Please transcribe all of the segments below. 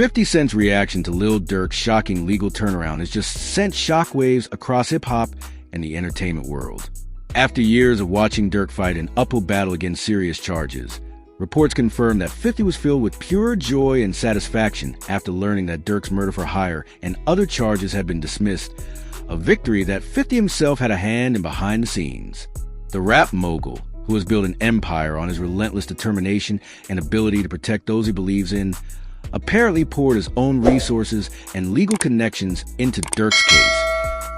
50 Cent's reaction to Lil Durk's shocking legal turnaround has just sent shockwaves across hip-hop and the entertainment world. After years of watching Durk fight an uphill battle against serious charges, reports confirm that 50 was filled with pure joy and satisfaction after learning that Durk's murder for hire and other charges had been dismissed, a victory that 50 himself had a hand in behind the scenes. The rap mogul, who has built an empire on his relentless determination and ability to protect those he believes in, apparently poured his own resources and legal connections into Durk's case,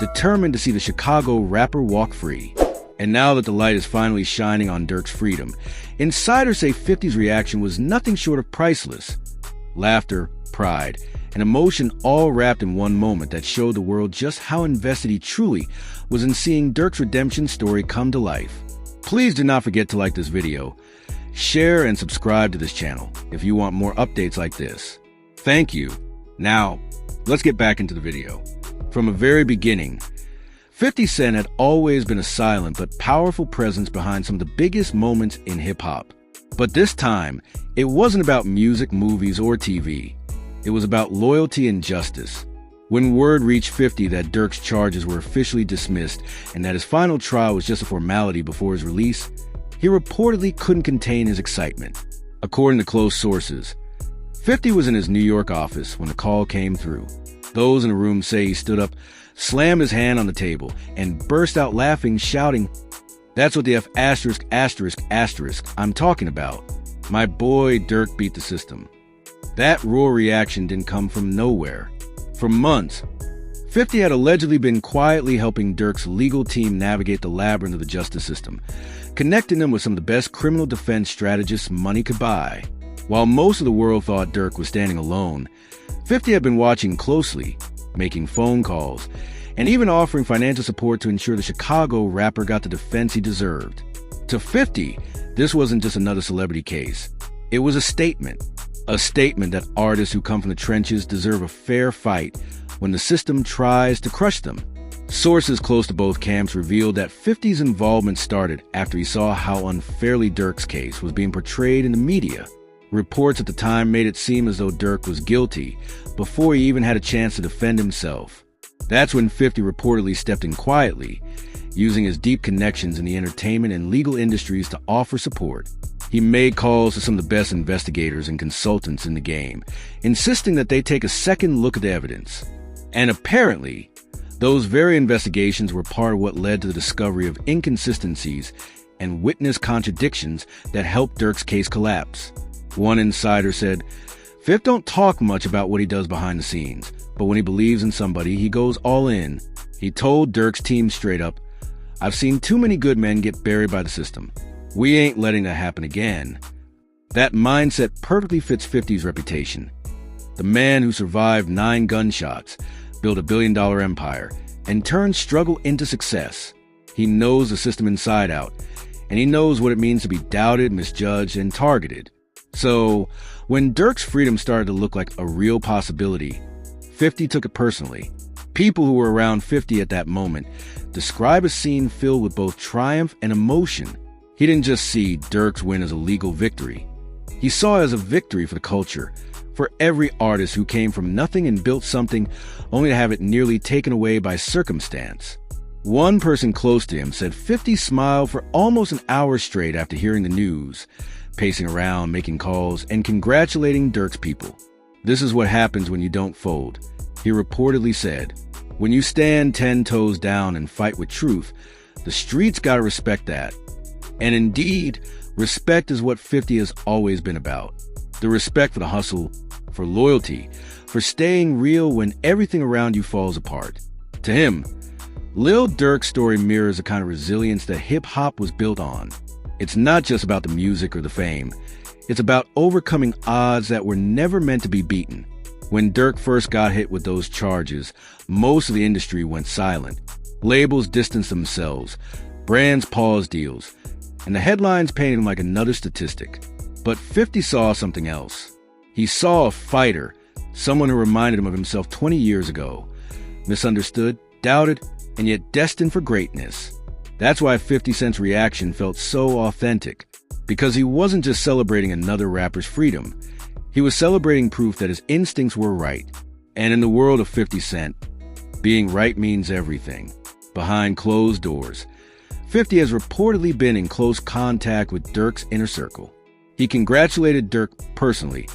determined to see the Chicago rapper walk free. And now that the light is finally shining on Durk's freedom, insiders say 50's reaction was nothing short of priceless. Laughter, pride, and emotion all wrapped in one moment that showed the world just how invested he truly was in seeing Durk's redemption story come to life. Please do not forget to like this video, share and subscribe to this channel if you want more updates like this. Thank you. Now, let's get back into the video. From the very beginning, 50 Cent had always been a silent but powerful presence behind some of the biggest moments in hip-hop. But this time, it wasn't about music, movies, or TV. It was about loyalty and justice. When word reached 50 that Durk's charges were officially dismissed and that his final trial was just a formality before his release, he reportedly couldn't contain his excitement. According to close sources, 50 was in his New York office when the call came through. Those in the room say he stood up, slammed his hand on the table, and burst out laughing, shouting, "That's what the F*** I'm talking about. My boy Durk beat the system." That raw reaction didn't come from nowhere. For months, 50 had allegedly been quietly helping Durk's legal team navigate the labyrinth of the justice system, connecting them with some of the best criminal defense strategists money could buy. While most of the world thought Durk was standing alone, 50 had been watching closely, making phone calls, and even offering financial support to ensure the Chicago rapper got the defense he deserved. To 50, this wasn't just another celebrity case. It was a statement that artists who come from the trenches deserve a fair fight when the system tries to crush them. Sources close to both camps revealed that 50's involvement started after he saw how unfairly Durk's case was being portrayed in the media. Reports at the time made it seem as though Durk was guilty before he even had a chance to defend himself. That's when 50 reportedly stepped in quietly, using his deep connections in the entertainment and legal industries to offer support. He made calls to some of the best investigators and consultants in the game, insisting that they take a second look at the evidence. And apparently, those very investigations were part of what led to the discovery of inconsistencies and witness contradictions that helped Durk's case collapse. One insider said, "Fifth don't talk much about what he does behind the scenes, but when he believes in somebody, he goes all in." He told Durk's team straight up, "I've seen too many good men get buried by the system. We ain't letting that happen again." That mindset perfectly fits 50's reputation. The man who survived 9 gunshots, built a billion-dollar empire, and turned struggle into success. He knows the system inside out, and he knows what it means to be doubted, misjudged, and targeted. So, when Durk's freedom started to look like a real possibility, 50 took it personally. People who were around 50 at that moment describe a scene filled with both triumph and emotion. He didn't just see Durk's win as a legal victory. He saw it as a victory for the culture, for every artist who came from nothing and built something only to have it nearly taken away by circumstance. One person close to him said 50 smiled for almost an hour straight after hearing the news, pacing around, making calls, and congratulating Durk's people. "This is what happens when you don't fold," he reportedly said. "When you stand 10 toes down and fight with truth, the streets gotta respect that." And indeed, respect is what 50 has always been about. The respect for the hustle, for loyalty, for staying real when everything around you falls apart. To him, Lil Durk's story mirrors the kind of resilience that hip-hop was built on. It's not just about the music or the fame. It's about overcoming odds that were never meant to be beaten. When Durk first got hit with those charges, most of the industry went silent. Labels distanced themselves, brands paused deals, and the headlines painted him like another statistic. But 50 saw something else. He saw a fighter, someone who reminded him of himself 20 years ago, misunderstood, doubted, and yet destined for greatness. That's why 50 Cent's reaction felt so authentic, because he wasn't just celebrating another rapper's freedom. He was celebrating proof that his instincts were right. And in the world of 50 Cent, being right means everything. Behind closed doors, 50 has reportedly been in close contact with Durk's inner circle. He congratulated Durk personally,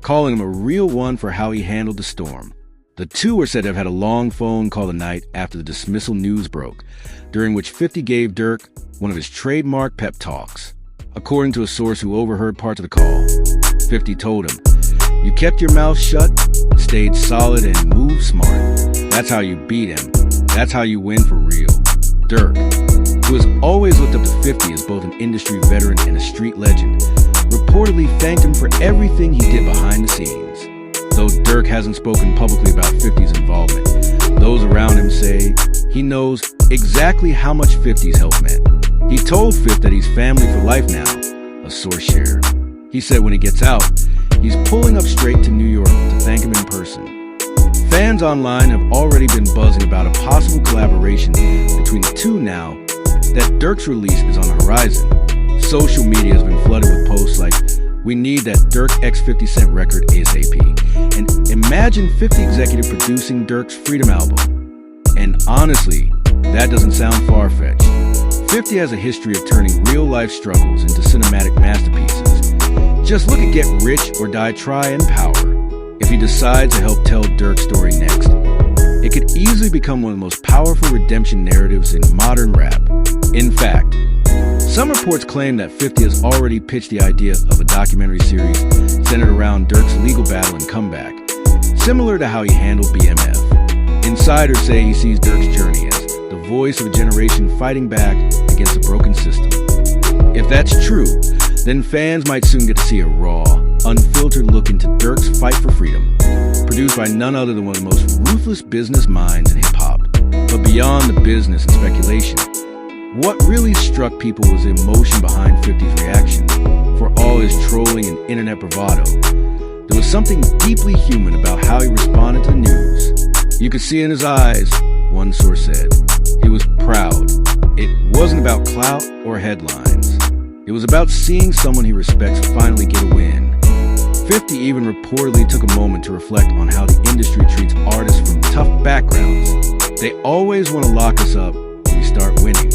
calling him a real one for how he handled the storm. The two are said to have had a long phone call the night after the dismissal news broke, during which 50 gave Durk one of his trademark pep talks. According to a source who overheard parts of the call, 50 told him, "You kept your mouth shut, stayed solid, and moved smart. That's how you beat him. That's how you win for real." Durk, who has always looked up to 50 as both an industry veteran and a street legend, reportedly thanked him for everything he did behind the scenes. Though Durk hasn't spoken publicly about 50's involvement, those around him say he knows exactly how much 50's help meant. He told 50 that he's family for life now, a source shared. He said when he gets out, he's pulling up straight to New York to thank him in person. Fans online have already been buzzing about a possible collaboration between the two now that Durk's release is on the horizon. Social media has been flooded with posts like, "We need that Durk x 50 Cent record ASAP." And imagine 50 executive producing Durk's Freedom album. And honestly, that doesn't sound far-fetched. 50 has a history of turning real-life struggles into cinematic masterpieces. Just look at Get Rich or Die Trying Power. If he decides to help tell Durk's story next, it could easily become one of the most powerful redemption narratives in modern rap. In fact, some reports claim that 50 has already pitched the idea of a documentary series centered around Durk's legal battle and comeback, similar to how he handled BMF. Insiders say he sees Durk's journey as the voice of a generation fighting back against a broken system. If that's true, then fans might soon get to see a raw, unfiltered look into Durk's fight for freedom, produced by none other than one of the most ruthless business minds in hip-hop. But beyond the business and speculation, what really struck people was the emotion behind 50's reaction. For all his trolling and internet bravado, there was something deeply human about how he responded to the news. You could see in his eyes, one source said. He was proud. It wasn't about clout or headlines. It was about seeing someone he respects finally get a win. 50 even reportedly took a moment to reflect on how the industry treats artists from tough backgrounds. They always want to lock us up when we start winning.